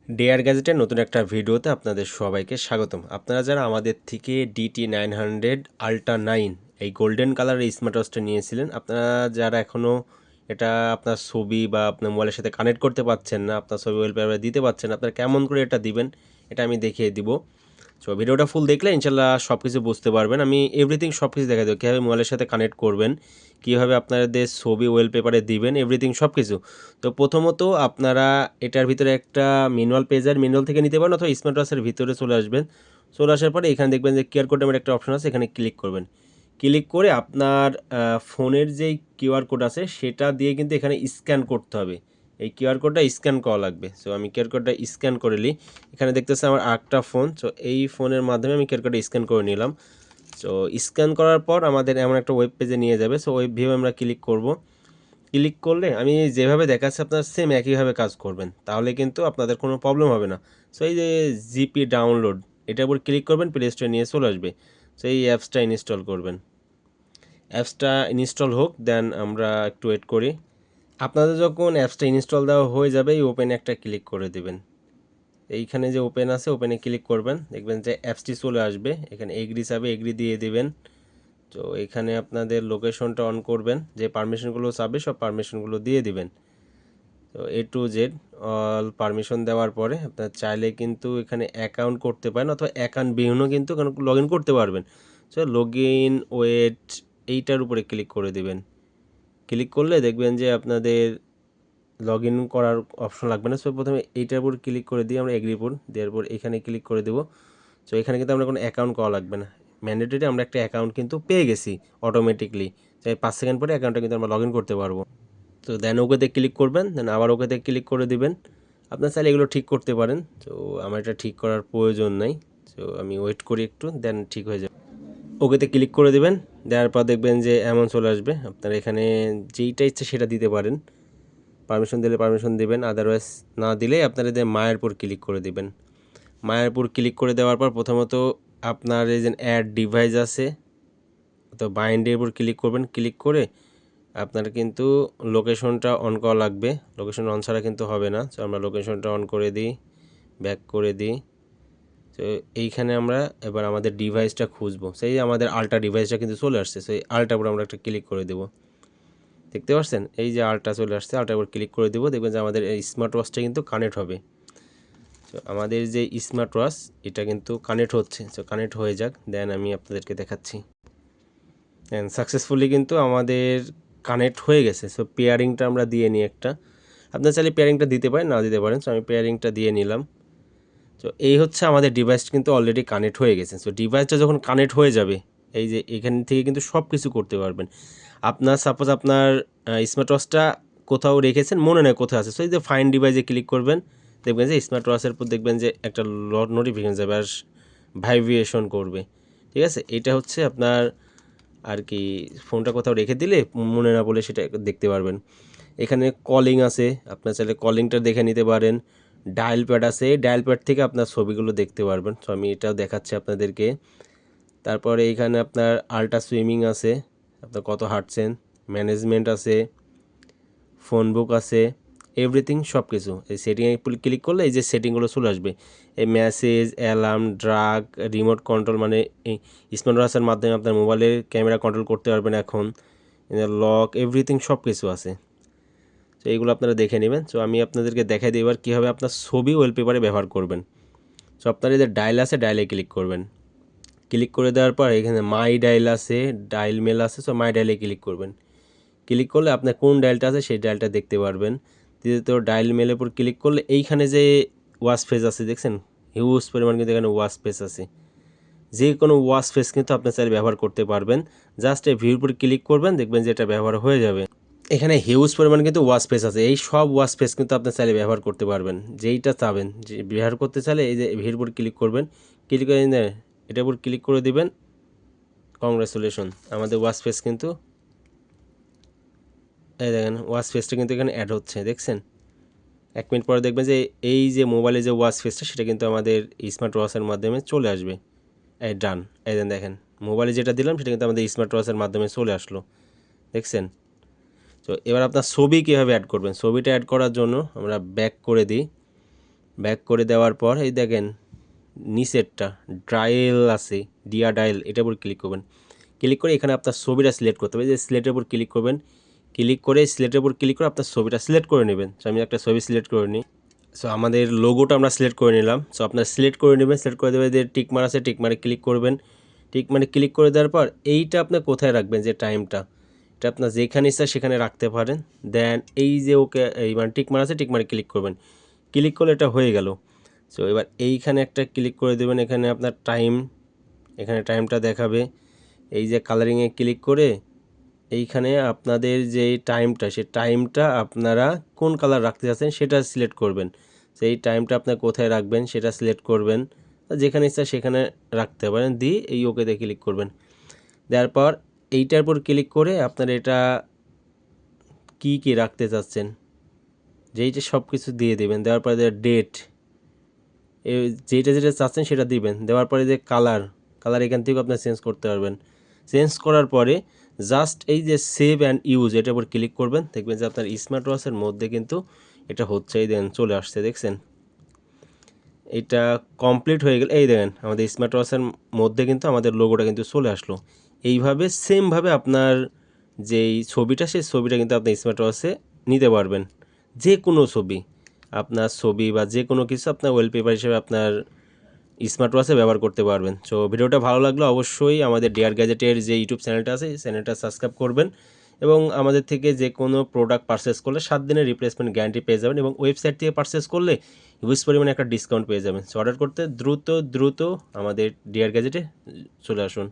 Dare গ্যাজেটের নতুন একটা ভিডিওতে আপনাদের সবাইকে স্বাগতম। আপনারা যারা আমাদের থেকে DT900 আল্ট্রা 9 এই গোল্ডেন কালারের স্মার্ট ওয়াচটা নিয়েছিলেন, আপনারা যারা এখনও এটা আপনার ছবি বা আপনার মোবাইলের সাথে কানেক্ট করতে পারছেন না, আপনার ছবি ওয়েলপেপারে দিতে পারছেন না, আপনারা কেমন করে এটা দিবেন এটা আমি দেখিয়ে দিব। সো ভিডিওটা ফুল দেখলে ইনশাল্লাহ সব কিছু বুঝতে পারবেন। আমি এভরিথিং সব কিছু দেখা দেবো, কীভাবে মোবাইলের সাথে কানেক্ট করবেন, কীভাবে আপনাদের ছবি ওয়েলপেপারে দিবেন, এভরিথিং সব কিছু। তো প্রথমত আপনারা এটার ভিতরে একটা ম্যানুয়াল পেজার ম্যানুয়াল থেকে নিতে পারেন, অথবা স্মার্ট ওয়াচের ভিতরে চলে আসবেন। চলে আসার পরে এখানে দেখবেন যে কিউআর কোড নামের একটা অপশন আছে, এখানে ক্লিক করবেন। ক্লিক করে আপনার ফোনের যেই কিউআর কোড আছে সেটা দিয়ে কিন্তু এখানে স্ক্যান করতে হবে। এই কিউআর কোডটা স্ক্যান করা লাগবে। সো আমি কিউআর কোডটা স্ক্যান করে নিই। এখানে দেখতেছে আমার আরেকটা ফোন, সো এই ফোনের মাধ্যমে আমি কিউআর কোডটা স্ক্যান করে নিলাম। সো স্ক্যান করার পর আমাদের এমন একটা ওয়েব পেজে নিয়ে যাবে। সো ওয়েব ভিউ আমরা ক্লিক করব। ক্লিক করলে আমি যেভাবে দেখাচ্ছি আপনার সেম একইভাবে কাজ করবেন, তাহলে কিন্তু আপনাদের কোনো প্রবলেম হবে না। সো এই যে জিপি ডাউনলোড, এটার উপর ক্লিক করবেন, প্লে স্টোরে নিয়ে চলে আসবে। সো এই অ্যাপসটা ইনস্টল করবেন। অ্যাপসটা ইনস্টল হোক, দেন আমরা একটু ওয়েট করি। আপনাদের যখন অ্যাপসটা ইনস্টল দেওয়া হয়ে যাবে, এই ওপেনে একটা ক্লিক করে দেবেন। এইখানে যে ওপেন আছে, ওপেনে ক্লিক করবেন, দেখবেন যে অ্যাপসটি চলে আসবে। এখানে এগ্রি চাবে, এগ্রি দিয়ে দেবেন। তো এখানে আপনাদের লোকেশনটা অন করবেন, যে পারমিশনগুলো চাবে সব পারমিশনগুলো দিয়ে দিবেন। তো A to Z all permission দেওয়ার পরে আপনার চাইলে কিন্তু এখানে অ্যাকাউন্ট করতে পারেন, অথবা অ্যাকাউন্ট বিহীনও কিন্তু লগ ইন করতে পারবেন। সো লগ ইন ওয়েট এইটার উপরে ক্লিক করে দেবেন। ক্লিক করলে দেখবেন যে আপনাদের লগ ইন করার অপশন লাগবে না। সো প্রথমে এইটার উপর ক্লিক করে দিয়ে আমরা এগ্রির উপর দেওয়ার পর এখানে ক্লিক করে দেবো। সো এখানে কিন্তু আমরা কোনো অ্যাকাউন্ট করা লাগবে না, ম্যান্ডেটরি আমরা একটা অ্যাকাউন্ট কিন্তু পেয়ে গেছি অটোমেটিকলি। তাই 5 সেকেন্ড পরে অ্যাকাউন্টটা কিন্তু আমরা লগ ইন করতে পারবো। তো দেন ওকেতে ক্লিক করবেন, দেন আবার ওকেতে ক্লিক করে দিবেন। আপনার চাইলে এগুলো ঠিক করতে পারেন। তো আমার এটা ঠিক করার প্রয়োজন নাই। তো আমি ওয়েট করি একটু, দেন ঠিক হয়ে যাবে। ওকেতে ক্লিক করে দিবেন। দেওয়ার পর দেখবেন যে এমন চলে আসবে। আপনারা এখানে যেইটা ইচ্ছে সেটা দিতে পারেন। পারমিশন দিলে পারমিশন দিবেন, আদারওয়াইজ না দিলে আপনারা এদের মায়ের উপর ক্লিক করে দিবেন। মায়ের উপর ক্লিক করে দেওয়ার পর প্রথমত আপনার এই যে অ্যাড ডিভাইস আছে, তো বাইন্ডের উপর ক্লিক করবেন। ক্লিক করে আপনার কিন্তু লোকেশনটা অন করা লাগবে। লোকেশন অন ছাড়া কিন্তু হবে না। তো আমরা লোকেশনটা অন করে দিই, ব্যাক করে দিই। তো এইখানে আমরা এবার আমাদের ডিভাইসটা খুঁজবো। সেই আমাদের আল্ট্রা ডিভাইসটা কিন্তু চলে আসছে। সেই আল্ট্রার উপর আমরা একটা ক্লিক করে দেবো। দেখতে পাচ্ছেন এই যে আল্ট্রা চলে আসছে, আল্ট্রার উপর ক্লিক করে দেবো। দেখবেন যে আমাদের এই স্মার্ট ওয়াচটা কিন্তু কানেক্ট হবে। তো আমাদের যে স্মার্ট ওয়াচ এটা কিন্তু কানেক্ট হচ্ছে। তো কানেক্ট হয়ে যাক, দেন আমি আপনাদেরকে দেখাচ্ছি। দেন সাকসেসফুলি কিন্তু আমাদের কানেক্ট হয়ে গেছে। সো পেয়ারিংটা আমরা দিয়ে নিই একটা। আপনার চাইলে পেয়ারিংটা দিতে পারেন, না দিতে পারেন। সো আমি পেয়ারিংটা দিয়ে নিলাম। তো এই হচ্ছে আমাদের ডিভাইস কিন্তু অলরেডি কানেক্ট হয়ে গেছে। সো ডিভাইসটা যখন কানেক্ট হয়ে যাবে, এই যে এখান থেকে কিন্তু সব কিছু করতে পারবেন। আপনার সাপোজ আপনার স্মার্ট ওয়াচটা কোথাও রেখেছেন, মনে নেই কোথায় আছে। সো এই যে ফাইন ডিভাইসে ক্লিক করবেন, দেখবেন যে স্মার্ট ওয়াচের উপর দেখবেন যে একটা নোটিফিকেশন যাবে আর ভাইব্রেশন করবে। ঠিক আছে, এটা হচ্ছে আপনার আর কি ফোনটা কোথাও রেখে দিলে মনে না বলে সেটা দেখতে পারবেন। এখানে কলিং আছে, আপনার চাইলে কলিংটা দেখে নিতে পারেন। ডায়াল প্যাড আছে, ডায়াল প্যাড থেকে আপনার ছবিগুলো দেখতে পারবেন। সো আমি এটাও দেখাচ্ছি আপনাদেরকে। তারপরে এইখানে আপনার আল্ট্রা সুইমিং আছে, আপনার কত হাঁটছেন, ম্যানেজমেন্ট আছে, ফোন বুক আছে, এভরিথিং সব কিছু। এই সেটিংয়ে ক্লিক করলে এই যে সেটিংগুলো চলে আসবে। এই message, alarm, drug, remote control, মানে এই স্মার্ট ওয়াচের মাধ্যমে আপনার মোবাইলের ক্যামেরা কন্ট্রোল করতে পারবেন এখন। লক, এভরিথিং সব কিছু আছে। তো এইগুলো আপনারা দেখে নেবেন। সো আমি আপনাদেরকে দেখাই দিই এবার কীভাবে আপনার ছবি ওয়েলপেপারে ব্যবহার করবেন। সো আপনার এই যে ডায়াল আছে, ডায়ালে ক্লিক করবেন। ক্লিক করে দেওয়ার পর এখানে মাই ডায়াল আছে, ডায়াল মেল আছে। সো মাই ডায়ালে ক্লিক করবেন। ক্লিক করলে আপনার কোন ডায়ালটা আছে সেই ডায়ালটা দেখতে পারবেন। দ্বিতীয়ত ডায়াল মেলের উপর ক্লিক করলে এইখানে যে ওয়াচ ফেস আছে দেখছেন, হিউজ পরিমাণ কিন্তু এখানে ওয়াচ ফেস আছে। যে কোনো ওয়াচ ফেস কিন্তু আপনি চাইলে ব্যবহার করতে পারবেন। জাস্ট এই ভিউর উপর ক্লিক করবেন, দেখবেন যে এটা ব্যবহার হয়ে যাবে। এখানে হিউজ পরিমাণ কিন্তু ওয়াচ ফেস আছে। এই সব ওয়াচ ফেস কিন্তু আপনি চাইলে ব্যবহার করতে পারবেন, যেইটা চাবেন। যে ব্যবহার করতে চাইলে এই যে ভিউর উপর ক্লিক করবেন। ক্লিক করে এটার উপর ক্লিক করে দিবেন। কংগ্রেচুলেশন, আমাদের ওয়াচ ফেস কিন্তু এই দেখেন ওয়াচ ফেসটা কিন্তু এখানে অ্যাড হচ্ছে, দেখছেন। 1 মিনিট পরে দেখবেন যে এই যে মোবাইলে যে ওয়াচ ফেসটা সেটা কিন্তু আমাদের স্মার্ট ওয়াচের মাধ্যমে চলে আসবে। এই ডান, এই দেখেন মোবাইলে যেটা দিলাম সেটা কিন্তু আমাদের স্মার্ট ওয়াচের মাধ্যমে চলে আসলো, দেখছেন। তো এবার আপনার ছবি কীভাবে অ্যাড করবেন, ছবিটা অ্যাড করার জন্য আমরা ব্যাক করে দিই। ব্যাক করে দেওয়ার পর এই দেখেন নিচেরটা ডায়াল আছে, ডিয়া ডায়াল, এটার উপর ক্লিক করবেন। ক্লিক করে এখানে আপনার ছবিটা সিলেক্ট করতে হবে, যে সিলেক্টের উপর ক্লিক করবেন। ক্লিক করে সিলেক্টের উপর ক্লিক করে আপনার ছবিটা সিলেক্ট করে নেবেন। সো আমি একটা ছবি সিলেক্ট করে নিই। সো আমাদের লোগোটা আমরা সিলেক্ট করে নিলাম। সো আপনার সিলেক্ট করে নেবেন, সিলেক্ট করে দেবেন, যে টিকমার আছে টিকমারে ক্লিক করবেন। টিকমারে ক্লিক করে দেওয়ার পর এইটা আপনার কোথায় রাখবেন, যে টাইমটা, এটা আপনার যেখানে ইচ্ছা সেখানে রাখতে পারেন। দেন এই যে ওকে এই মানে টিকমার আছে টিকমারে ক্লিক করবেন। ক্লিক করলে এটা হয়ে গেল। সো এবার এইখানে একটা ক্লিক করে দেবেন, এখানে আপনার টাইম, এখানে টাইমটা দেখাবে। এই যে কালারিংয়ে ক্লিক করে এইখানে আপনাদের যে টাইমটা, সেই টাইমটা আপনারা কোন কালার রাখতে চাচ্ছেন সেটা সিলেক্ট করবেন। সেই টাইমটা আপনার কোথায় রাখবেন সেটা সিলেক্ট করবেন, যেখানে ইচ্ছা সেখানে রাখতে পারেন। দিয়ে এই ওকেতে ক্লিক করবেন। দেওয়ার পর এইটার উপর ক্লিক করে আপনারা এটা কি রাখতে চাচ্ছেন যেইটা সব কিছু দিয়ে দেবেন। দেওয়ার পরে ডেট, যেটা চাচ্ছেন সেটা দিবেন। দেওয়ার পরে যে কালার এখান থেকে আপনার চেঞ্জ করতে পারবেন। চেঞ্জ করার পরে জাস্ট এই যে সেভ অ্যান্ড ইউজ, এটার উপর ক্লিক করবেন। দেখবেন যে আপনার স্মার্ট ওয়াচের মধ্যে কিন্তু এটা হচ্ছে, এই দেখেন চলে আসছে, দেখছেন এটা কমপ্লিট হয়ে গেল। এই দেখেন আমাদের স্মার্ট ওয়াচের মধ্যে কিন্তু আমাদের লোগোটা কিন্তু চলে আসলো। এইভাবে সেমভাবে আপনার যেই ছবিটা, সেই ছবিটা কিন্তু আপনি স্মার্ট ওয়াচে নিতে পারবেন। যে কোনো ছবি, আপনার ছবি বা যে কোনো কিছু আপনার ওয়ালপেপার হিসেবে আপনার স্মার্ট ওয়াচে ব্যবহার করতে পারবেন। সো ভিডিওটা ভালো লাগলো অবশ্যই আমাদের ডিয়ার গ্যাজেটের যে ইউটিউব চ্যানেলটা আছে, এই চ্যানেলটা সাবস্ক্রাইব করবেন এবং আমাদের থেকে যে কোনো প্রোডাক্ট পারচেস করলে 7 দিনের রিপ্লেসমেন্ট গ্যারান্টি পেয়ে যাবেন এবং ওয়েবসাইট থেকে পারচেস করলে হিউজ পরিমাণে একটা ডিসকাউন্ট পেয়ে যাবেন। সো অর্ডার করতে দ্রুত আমাদের ডিয়ার গ্যাজেটে চলে আসুন।